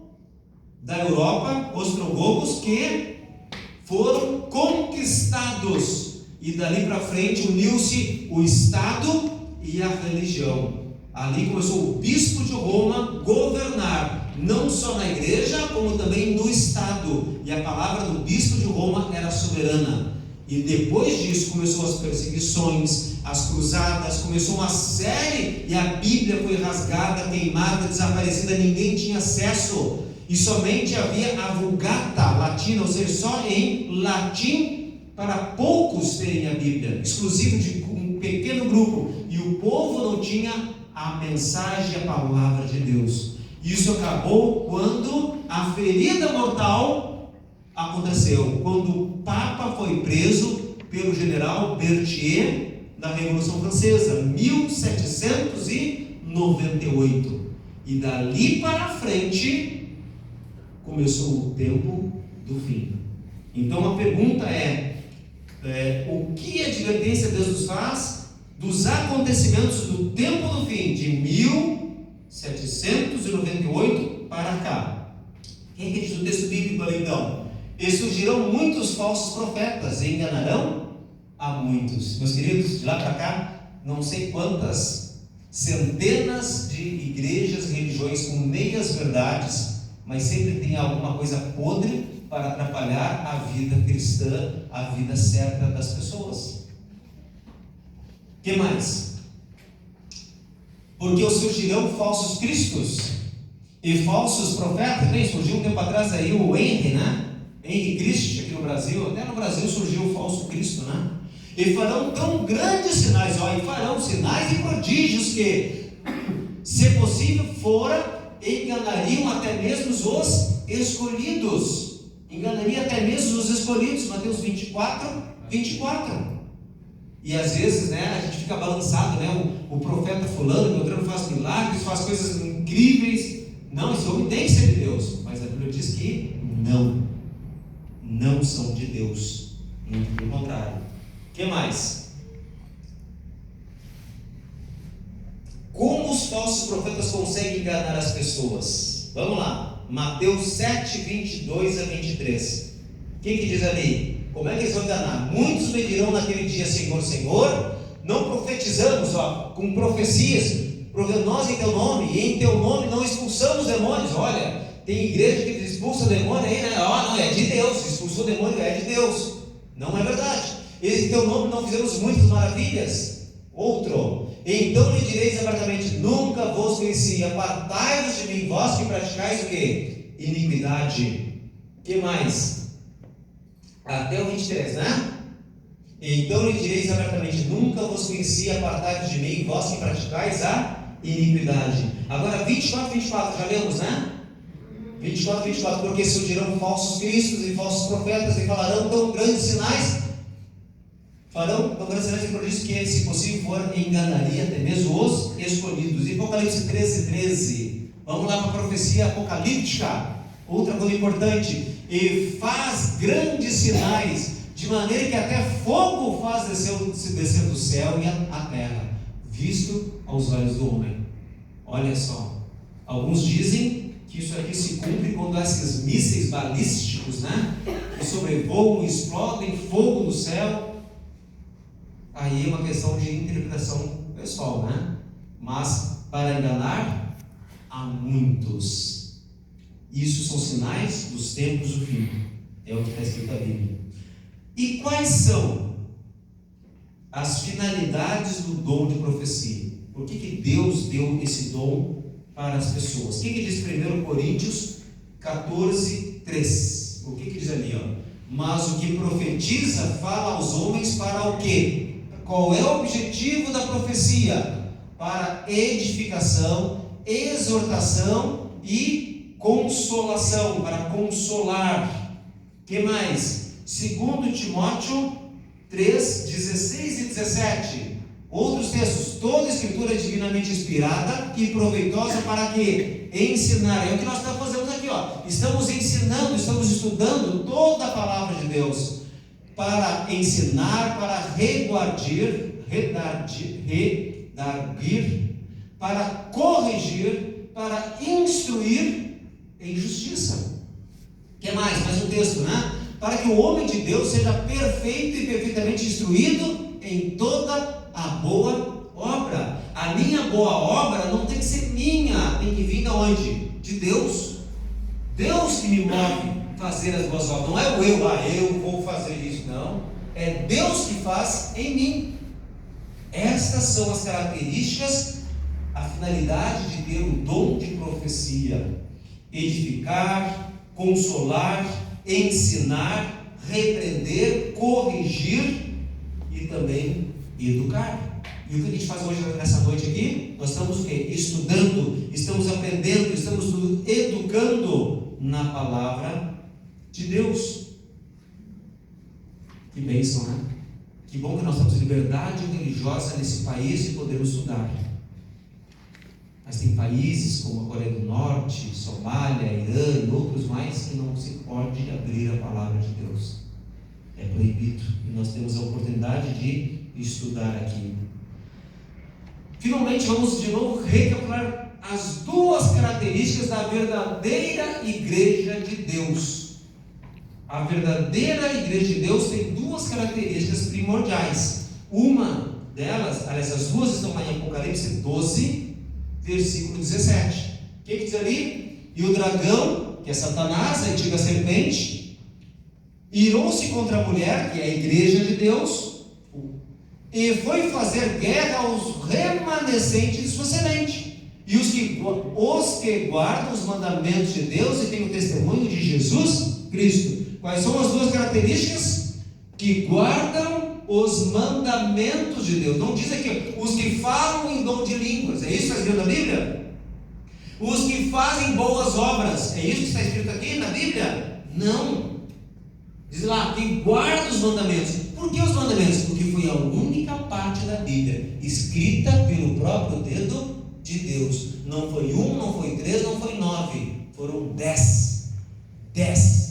da Europa, ostrogogos, que foram conquistados. E dali para frente uniu-se o Estado e a religião. Ali começou o bispo de Roma governar, não só na igreja, como também no Estado. E a palavra do bispo de Roma era soberana. E depois disso começou as perseguições, as cruzadas, começou uma série, e a Bíblia foi rasgada, queimada, desaparecida, ninguém tinha acesso. E somente havia a Vulgata latina, ou seja, só em latim, para poucos terem a Bíblia, exclusivo de um pequeno grupo, e o povo não tinha a mensagem, a palavra de Deus. Isso acabou quando a ferida mortal aconteceu, quando o Papa foi preso pelo general Berthier da Revolução Francesa, 1798, e dali para frente começou o tempo do fim. Então a pergunta é o que a advertência Deus nos faz dos acontecimentos do tempo do fim, de 1798 para cá? Quem diz o texto bíblico ali então? E surgirão muitos falsos profetas e enganarão a muitos. Meus queridos, de lá para cá, não sei quantas centenas de igrejas, religiões com meias verdades, mas sempre tem alguma coisa podre para atrapalhar a vida cristã, a vida certa das pessoas. O que mais? Porque surgirão falsos cristos e falsos profetas. Bem, surgiu um tempo atrás aí o Henry, né? Henry Cristo aqui no Brasil. Até no Brasil surgiu o falso Cristo, né? E farão tão grandes sinais, ó, e farão sinais e prodígios que, se possível fora, enganariam até mesmo os escolhidos. Enganaria até mesmo os escolhidos. Mateus 24. E às vezes, né, a gente fica balançado, né? O profeta fulano, Beltrano faz milagres, faz coisas incríveis. Não, esse homem tem que ser de Deus. Mas a Bíblia diz que não são de Deus. Muito pelo contrário. O que mais? Como os falsos profetas conseguem enganar as pessoas? Vamos lá. Mateus 7, 22 a 23. O que diz ali? Como é que eles vão enganar? Muitos me dirão naquele dia: Senhor, Senhor, não profetizamos com profecias, nós em teu nome, e em teu nome não expulsamos demônios. Olha, tem igreja que expulsa demônio aí, né? Não, é de Deus, expulsou demônio, é de Deus. Não é verdade. Em teu nome não fizemos muitas maravilhas. Outro: então lhe direis abertamente: nunca vos conheci, apartai-vos de mim, vós que praticais o quê? Iniquidade. O que mais? Até o 23, né? Então lhe direis abertamente: nunca vos conheci, apartai-vos de mim, vós que praticais a iniquidade. Agora 24, já lemos, né? 24, porque surgirão falsos cristos e falsos profetas e farão tão grandes sinais e prodígios que, se possível for, enganaria até mesmo os escolhidos. E Apocalipse 13. Vamos lá para a profecia apocalíptica. Outra coisa importante: e faz grandes sinais, de maneira que até fogo faz descer do céu e a terra, visto aos olhos do homem. Olha só, alguns dizem que isso aqui se cumpre quando há esses mísseis balísticos, né, que sobrevoam, explodem fogo do céu. Aí é uma questão de interpretação pessoal, né? Mas para enganar a muitos. Isso são sinais dos tempos do fim. É o que está escrito na Bíblia. E quais são as finalidades do dom de profecia? Por que Deus deu esse dom para as pessoas? O que diz 1 Coríntios 14, 3? O que diz ali? Mas o que profetiza fala aos homens para o quê? Qual é o objetivo da profecia? Para edificação, exortação e consolação, para consolar. O que mais? 2 Timóteo 3, 16 e 17. Outros textos: toda escritura é divinamente inspirada e proveitosa para quê? Ensinar. É o que nós estamos fazendo aqui, estamos ensinando, estamos estudando toda a palavra de Deus, para ensinar, para redarguir, para corrigir, para instruir em justiça. O que mais? Mais um texto, né? Para que o homem de Deus seja perfeito e perfeitamente instruído em toda a boa obra. A minha boa obra não tem que ser minha, tem que vir de onde? De Deus. Deus que me move fazer as boas obras. Não é eu vou fazer isso, não. É Deus que faz em mim. Estas são as características, a finalidade de ter o dom de profecia: edificar, consolar, ensinar, repreender, corrigir e também educar. E o que a gente faz hoje, nessa noite aqui? Nós estamos o quê? Estudando, estamos aprendendo, estamos educando na palavra de Deus. Que bênção, né? Que bom que nós temos liberdade religiosa nesse país e podemos estudar. Mas tem países como a Coreia do Norte, Somália, Irã e outros mais que não se pode abrir a palavra de Deus. É proibido. E nós temos a oportunidade de estudar aqui. Finalmente, vamos de novo recapitular as duas características da verdadeira igreja de Deus. a verdadeira igreja de Deus tem duas características primordiais. Uma delas, aliás, as duas estão lá em Apocalipse 12, versículo 17. O que diz ali? E o dragão, que é Satanás, a antiga serpente, irou-se contra a mulher, que é a igreja de Deus, e foi fazer guerra aos remanescentes de sua semente, e os que guardam os mandamentos de Deus e têm o testemunho de Jesus Cristo. Quais são as duas características? Que guardam os mandamentos de Deus. Não diz aqui os que falam em dom de línguas, é isso que está escrito na Bíblia? Os que fazem boas obras, é isso que está escrito aqui na Bíblia? Não. Diz lá, que guarda os mandamentos. Por que os mandamentos? Porque foi a única parte da Bíblia escrita pelo próprio dedo de Deus. Não foi 1, não foi 3, não foi 9. Foram 10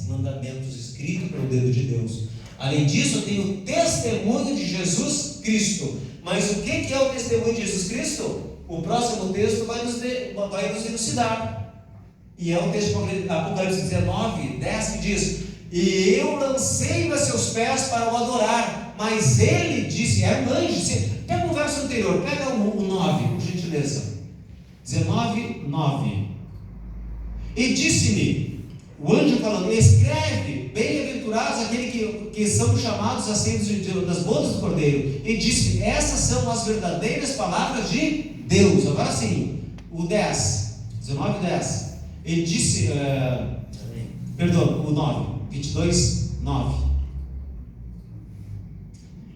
mandamentos escritos pelo dedo de Deus. Além disso, tem o testemunho de Jesus Cristo. Mas o que é o testemunho de Jesus Cristo? O próximo texto vai nos elucidar. E é o texto de Apocalipse 19, 10, que diz: e eu lancei-me a seus pés para o adorar, mas ele disse, é um anjo. Pega o verso anterior, pega o 9, por gentileza. 19, 9. E disse-me, o anjo falando, escreve, bem-aventurados aqueles que são chamados a ser das bodas do Cordeiro. E disse-me, essas são as verdadeiras palavras de Deus. Agora sim, o 10, 19, 10. Ele disse, o 9, 22, 9.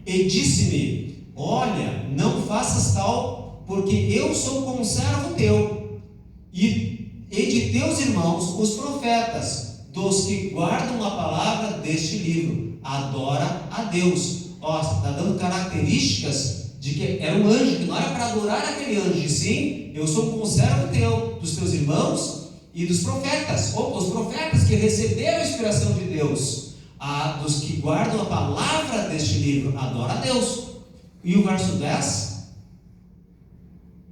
E disse-me, olha, não faças tal, porque eu sou conservo teu, e de teus irmãos, os profetas, dos que guardam a palavra deste livro. Adora a Deus. Ó, está dando características de que era um anjo, que não era para adorar aquele anjo, e sim, eu sou conservo teu, dos teus irmãos e dos profetas, ou os profetas que receberam a inspiração de Deus, dos que guardam a palavra deste livro. Adora a Deus. E o verso 10,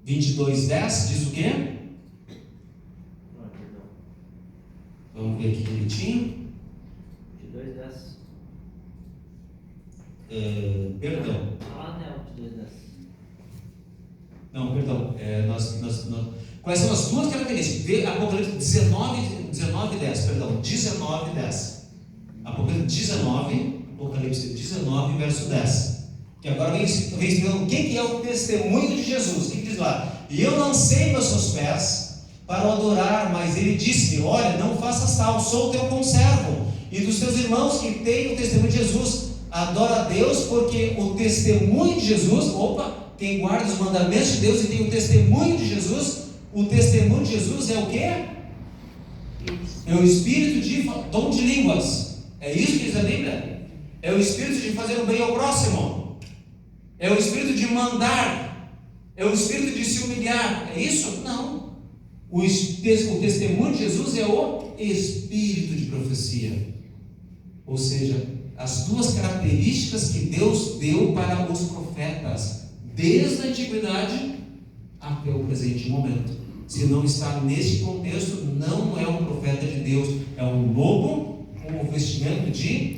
22, 10, diz o quê? Vamos ver aqui direitinho. 22, 10. Perdão. Ah, não, 22, 10. Não, perdão. Quais são as duas características? Apocalipse 19, 10. Perdão, 19, 10. Apocalipse 19, verso 10. Que agora vem explicando o que é o testemunho de Jesus. O que diz lá? E eu lancei meus seus pés para o adorar, mas ele disse-me, olha, não faças tal, sou teu conservo, e dos teus irmãos que têm o testemunho de Jesus. Adora a Deus, porque o testemunho de Jesus, quem guarda os mandamentos de Deus e tem o testemunho de Jesus, o testemunho de Jesus é o quê? É o espírito de dom de línguas. É isso que diz a Bíblia? É o espírito de fazer o bem ao próximo. É o espírito de mandar. É o espírito de se humilhar. É isso? Não. O testemunho de Jesus é o espírito de profecia. Ou seja, as duas características que Deus deu para os profetas, desde a antiguidade até o presente momento. Se não está neste contexto, não é um profeta de Deus, é um lobo com o vestimento de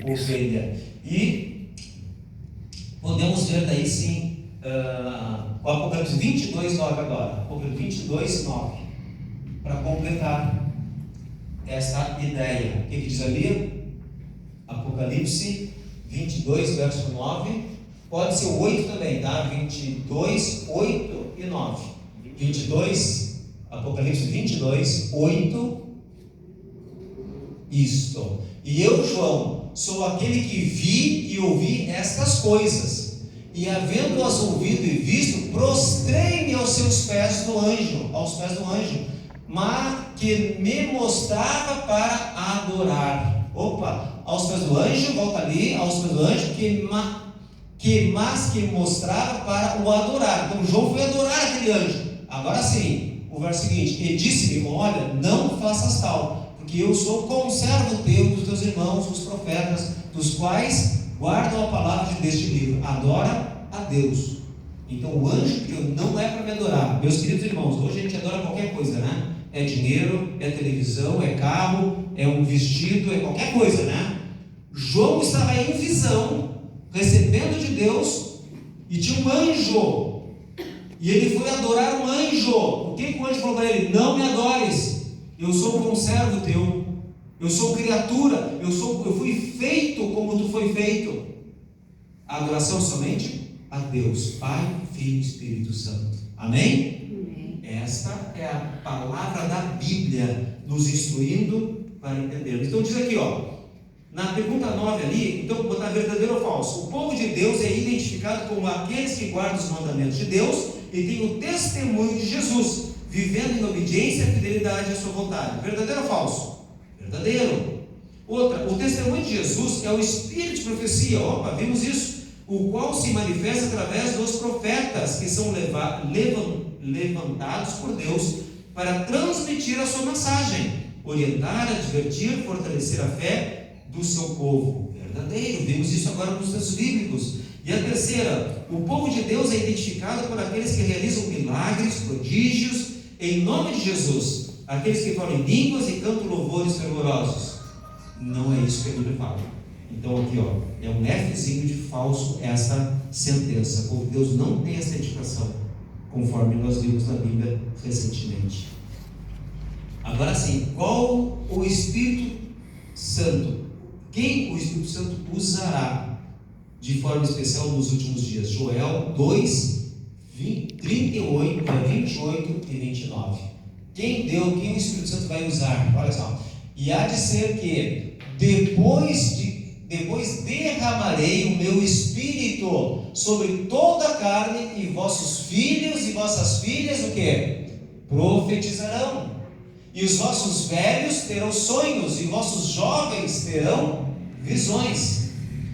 ovelha. E podemos ver daí sim o Apocalipse 22, 9 agora. Apocalipse 22, 9. Para completar essa ideia. O que diz ali? Apocalipse 22, verso 9. Pode ser o 8 também, tá? 22, 8 e 9. 22, Apocalipse 22, 8. Isto. E eu, João, sou aquele que vi e ouvi estas coisas. E havendo-as ouvido e visto, prostrei-me aos pés do anjo, mas que me mostrava para adorar. Aos pés do anjo, volta ali, aos pés do anjo, que mostrava para o adorar. Então João foi adorar aquele anjo. Agora sim, o verso seguinte: e disse-me, olha, não faças tal, porque eu sou conservo teu, dos teus irmãos, os profetas, dos quais guardam a palavra deste livro. Adora a Deus. Então o anjo não é para me adorar. Meus queridos irmãos, hoje a gente adora qualquer coisa, né? é dinheiro, é televisão, é carro, é um vestido, é qualquer coisa, né? João estava em visão, recebendo de Deus, e tinha um anjo, e ele foi adorar um anjo. O que o anjo falou para ele? Não me adores, eu sou um conservo teu, eu sou criatura, eu fui feito como tu foi feito. A adoração somente a Deus, Pai, Filho e Espírito Santo. Amém? Esta é a palavra da Bíblia, nos instruindo para entendermos. Então diz aqui, na pergunta 9 ali, então botar verdadeiro ou falso. O povo de Deus é identificado como aqueles que guardam os mandamentos de Deus e têm o testemunho de Jesus, vivendo em obediência e fidelidade à sua vontade. Verdadeiro ou falso? Verdadeiro. Outra, o testemunho de Jesus é o espírito de profecia, vimos isso, o qual se manifesta através dos profetas, que são levantados por Deus para transmitir a sua mensagem, orientar, advertir, fortalecer a fé do seu povo. Verdadeiro, vimos isso agora nos textos bíblicos. E a terceira, o povo de Deus é identificado por aqueles que realizam milagres, prodígios, em nome de Jesus, aqueles que falam em línguas e cantam louvores fervorosos. Não é isso que a Bíblia fala. Então aqui é um Fzinho de falso essa sentença. O povo de Deus não tem essa identificação, conforme nós vimos na Bíblia recentemente. Agora sim, qual o Espírito Santo? Quem o Espírito Santo usará de forma especial nos últimos dias? Joel 2, 38, 28 e 29. Quem o Espírito Santo vai usar? Olha só. E há de ser que depois derramarei o meu Espírito sobre toda a carne, e vossos filhos e vossas filhas o quê? Profetizarão, e os vossos velhos terão sonhos, e vossos jovens terão visões.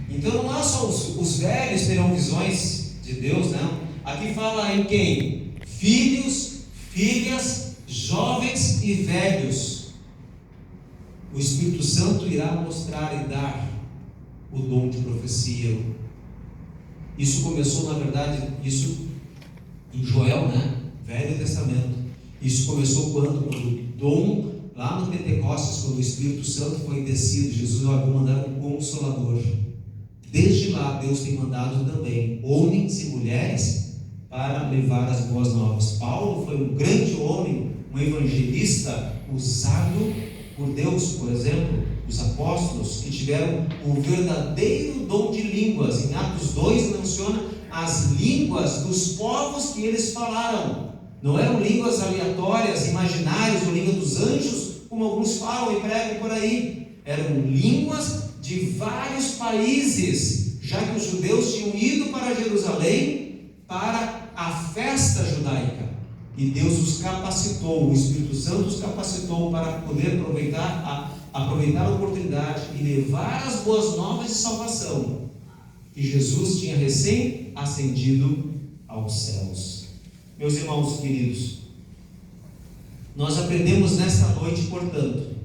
Então não é só os velhos terão visões de Deus, não. Aqui fala em quem? Filhos, filhas, jovens e velhos. O Espírito Santo irá mostrar e dar o dom de profecia. Isso começou, na verdade, isso em Joel, Velho Testamento. Isso começou quando o dom, lá no Pentecostes, quando o Espírito Santo foi descido. Jesus vai mandar um Consolador. Desde lá, Deus tem mandado também homens e mulheres para levar as boas novas. Paulo foi um grande homem, um evangelista usado por Deus. Por exemplo, os apóstolos que tiveram o verdadeiro dom de línguas. Em Atos 2 menciona as línguas dos povos que eles falaram. Não eram línguas aleatórias, imaginárias, ou língua dos anjos, como alguns falam e pregam por aí. Eram línguas de vários países, já que os judeus tinham ido para Jerusalém para a festa judaica. E Deus os capacitou, o Espírito Santo os capacitou para poder aproveitar a oportunidade e levar as boas novas de salvação, que Jesus tinha recém ascendido aos céus. Meus irmãos queridos, nós aprendemos nesta noite, portanto,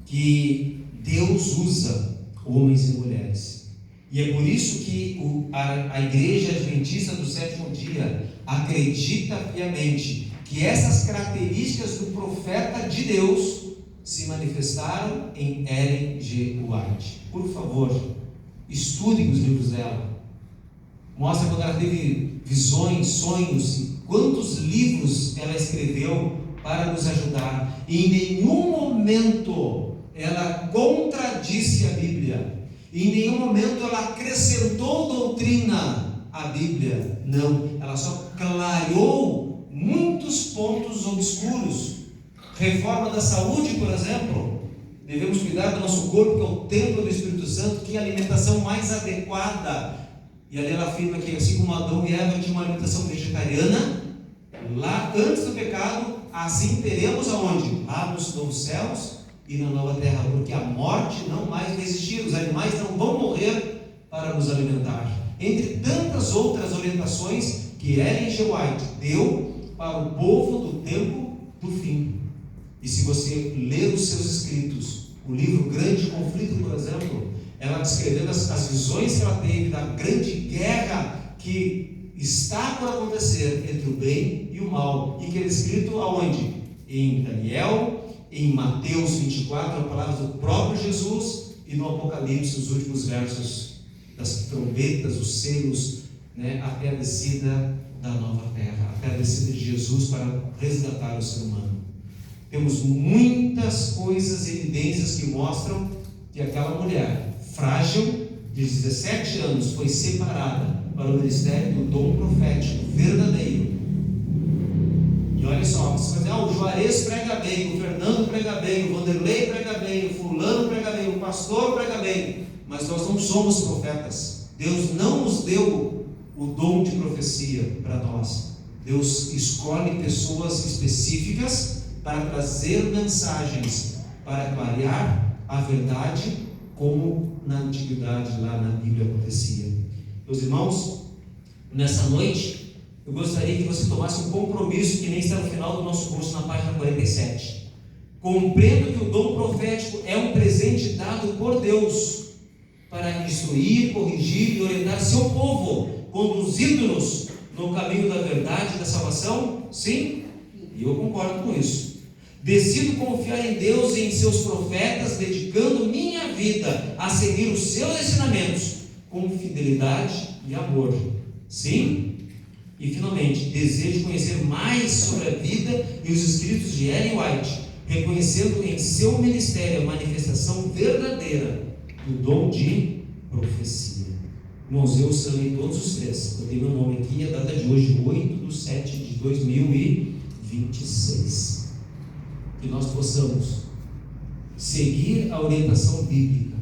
que Deus usa homens e mulheres, e é por isso que a Igreja Adventista do Sétimo Dia acredita piamente que essas características do profeta de Deus se manifestaram em Ellen G. White. Por favor, estudem os livros dela. Mostra quando ela teve visões, sonhos, quantos livros ela escreveu para nos ajudar. E em nenhum momento ela contradisse a Bíblia. E em nenhum momento ela acrescentou doutrina à Bíblia. Não, ela só clareou muitos pontos obscuros. Reforma da saúde, por exemplo. Devemos cuidar do nosso corpo, que é o templo do Espírito Santo, que é a alimentação mais adequada. E ali ela afirma que assim como Adão e Eva tinham uma alimentação vegetariana, lá antes do pecado, assim teremos aonde? Lá nos novos céus e na nova terra, porque a morte não mais vai existir, os animais não vão morrer para nos alimentar. Entre tantas outras orientações que Ellen G. White deu para o povo do tempo do fim. E se você ler os seus escritos, o livro Grande Conflito, por exemplo, ela descrevendo as visões que ela teve da grande guerra que está por acontecer entre o bem e o mal, e que é escrito aonde? em Daniel, em Mateus 24, a palavra do próprio Jesus, e no Apocalipse, os últimos versos das trombetas, os selos, né, até a descida da nova terra, até a descida de Jesus para resgatar o ser humano. Temos muitas coisas, evidências que mostram que aquela mulher frágil, de 17 anos, foi separada para o ministério do dom profético verdadeiro. E olha só, você vai dizer, o Juarez prega bem, o Fernando prega bem, o Vanderlei prega bem, o fulano prega bem, o pastor prega bem, mas nós não somos profetas. Deus não nos deu o dom de profecia para nós. Deus escolhe pessoas específicas para trazer mensagens, para clarear a verdade, como na antiguidade lá na Bíblia acontecia. Meus irmãos, nessa noite eu gostaria que você tomasse um compromisso, que nem está no final do nosso curso, na página 47. Compreendo que o dom profético é um presente dado por Deus para instruir, corrigir e orientar seu povo, conduzindo-nos no caminho da verdade e da salvação. Sim, e eu concordo com isso. Decido confiar em Deus e em seus profetas, dedicando minha vida a seguir os seus ensinamentos com fidelidade e amor. Sim. E finalmente, desejo conhecer mais sobre a vida e os escritos de Ellen White, reconhecendo em seu ministério a manifestação verdadeira do dom de profecia. Irmãos, eu sanei todos os três. Eu tenho meu nome aqui, a data de hoje, 8/7/2026. Que nós possamos seguir a orientação bíblica,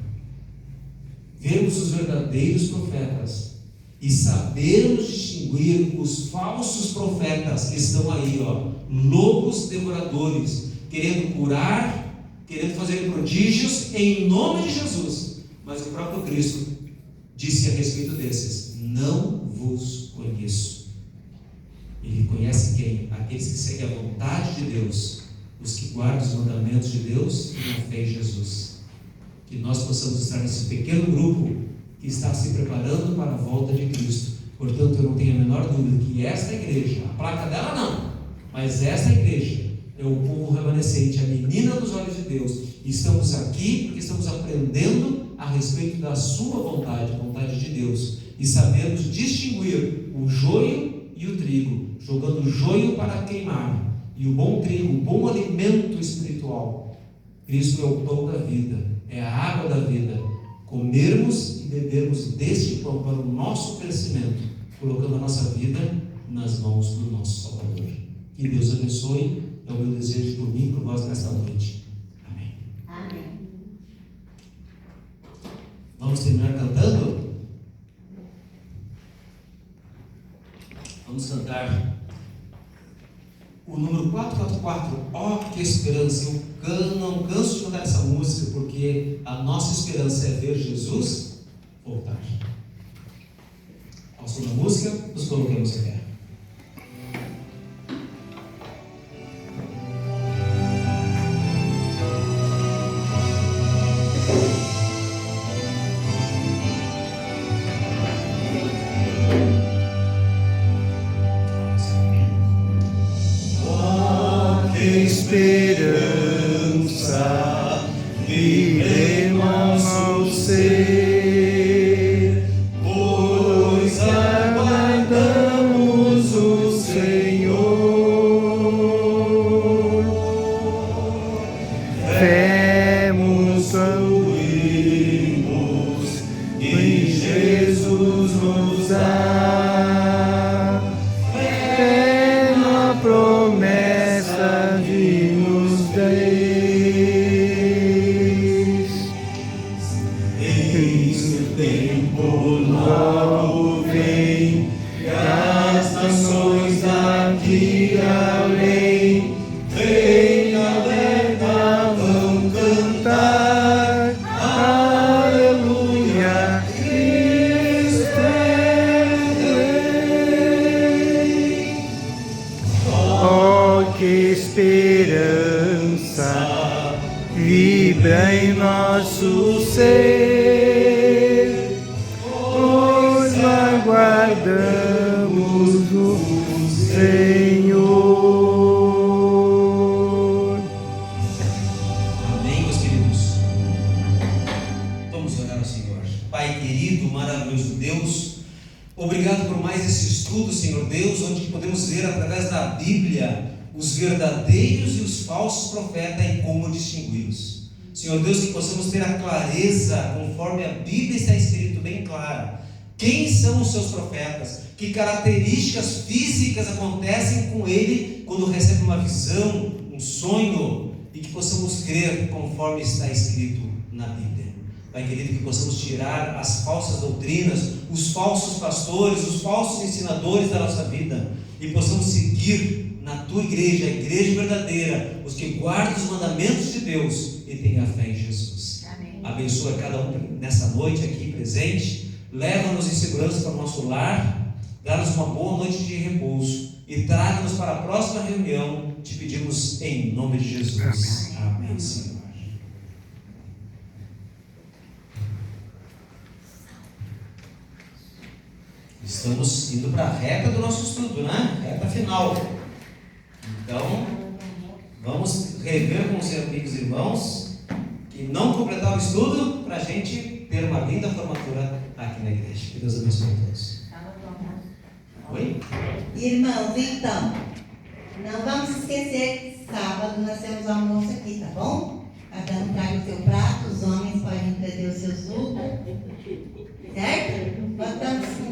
vermos os verdadeiros profetas e sabermos distinguir os falsos profetas que estão aí, lobos devoradores, querendo curar, querendo fazer prodígios em nome de Jesus, mas o próprio Cristo disse a respeito desses: não vos conheço. Ele conhece quem? Aqueles que seguem a vontade de Deus, os que guardam os mandamentos de Deus e a fé em Jesus. Que nós possamos estar nesse pequeno grupo que está se preparando para a volta de Cristo. Portanto, eu não tenho a menor dúvida que esta igreja, a placa dela não, mas esta igreja é o povo remanescente, a menina dos olhos de Deus. E estamos aqui porque estamos aprendendo a respeito da sua vontade, a vontade de Deus, e sabemos distinguir o joio e o trigo, jogando o joio para queimar e o bom trigo, o bom alimento espiritual. Cristo é o pão da vida, é a água da vida. Comermos e bebermos deste pão para o nosso crescimento, colocando a nossa vida nas mãos do nosso Salvador. Que Deus abençoe, é o meu desejo por mim e por vós nesta noite. Amém. Amém. Vamos terminar cantando? Vamos cantar o número 444, ó que esperança. Eu não canso de cantar essa música, porque a nossa esperança é ver Jesus voltar. Ao som da música, nos coloquemos em pé. Esperança viremos ao ser, pois aguardamos o Senhor. Femos ouvimos e Jesus nos dá fé na promessa de nos deis. Eis que o tempo logo vem, e as nações daqui além vem alerta, vão cantar aleluia, Cristo é Rei. Oh, que esperança vibra em nosso ser, pois aguardamos o Senhor. mais esse estudo, Senhor Deus, onde podemos ver através da Bíblia os verdadeiros e os falsos profetas e como distingui-los. Senhor Deus, que possamos ter a clareza, conforme a Bíblia está escrito bem clara, quem são os seus profetas, que características físicas acontecem com ele quando recebe uma visão, um sonho, e que possamos crer conforme está escrito na Bíblia. Pai querido, que possamos tirar as falsas doutrinas, os falsos pastores, os falsos ensinadores da nossa vida, e possamos seguir na tua igreja, a igreja verdadeira, os que guardam os mandamentos de Deus e têm a fé em Jesus. Amém. Abençoa cada um nessa noite aqui presente, leva-nos em segurança para o nosso lar, dá-nos uma boa noite de repouso e traga-nos para a próxima reunião. Te pedimos em nome de Jesus. Amém, Senhor. Estamos indo para a reta do nosso estudo, né? Reta final. Então, vamos rever com os amigos e irmãos que não completaram o estudo para a gente ter uma linda formatura aqui na igreja. Que Deus abençoe a todos. Oi? Irmãos, então, não vamos esquecer que sábado nós temos almoço aqui, tá bom? Cada um traga o seu prato, os homens podem trazer o seu suco, certo? Botamos